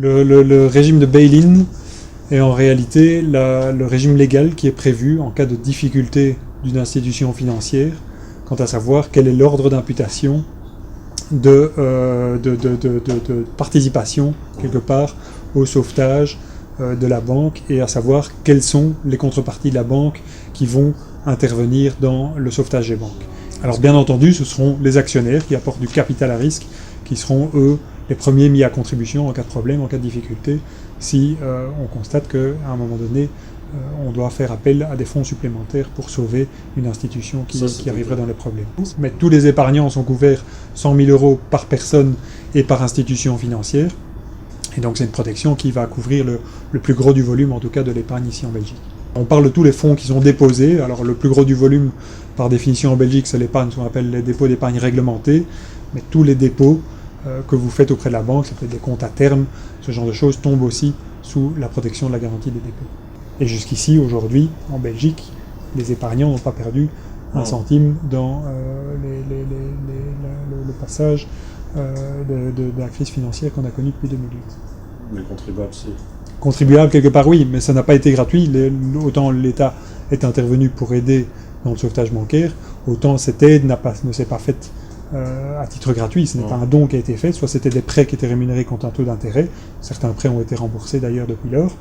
Le régime de bail-in est en réalité le régime légal qui est prévu en cas de difficulté d'une institution financière, quant à savoir quel est l'ordre d'imputation de participation, quelque part, au sauvetage de la banque, et à savoir quelles sont les contreparties de la banque qui vont intervenir dans le sauvetage des banques. Alors bien entendu, ce seront les actionnaires qui apportent du capital à risque, qui seront eux les premiers mis à contribution en cas de problème, en cas de difficulté, si on constate qu'à un moment donné, on doit faire appel à des fonds supplémentaires pour sauver une institution qui arriverait dans les problèmes. Mais tous les épargnants sont couverts 100 000 € par personne et par institution financière, et donc c'est une protection qui va couvrir le plus gros du volume, en tout cas de l'épargne ici en Belgique. On parle de tous les fonds qui sont déposés. Alors le plus gros du volume, par définition en Belgique, c'est l'épargne, ce qu'on appelle les dépôts d'épargne réglementés, mais tous les dépôts que vous faites auprès de la banque, ça peut être des comptes à terme, ce genre de choses tombent aussi sous la protection de la garantie des dépôts. Et jusqu'ici, aujourd'hui, en Belgique, les épargnants n'ont pas perdu un centime dans le passage de la crise financière qu'on a connue depuis 2008. Les contribuables, si. Contribuables, quelque part, oui, mais ça n'a pas été gratuit. Autant l'État est intervenu pour aider dans le sauvetage bancaire, autant cette aide ne s'est pas faite à titre gratuit. Ce n'est pas un don qui a été fait, soit c'était des prêts qui étaient rémunérés contre un taux d'intérêt, certains prêts ont été remboursés d'ailleurs depuis lors,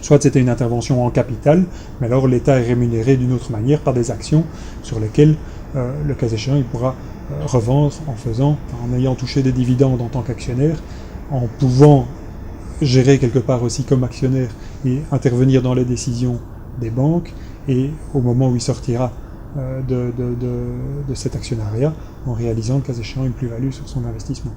soit c'était une intervention en capital, mais alors l'État est rémunéré d'une autre manière par des actions sur lesquelles, le cas échéant, il pourra revendre en ayant touché des dividendes en tant qu'actionnaire, en pouvant gérer quelque part aussi comme actionnaire et intervenir dans les décisions des banques, et au moment où il sortira de cet actionnariat, en réalisant le cas échéant une plus-value sur son investissement.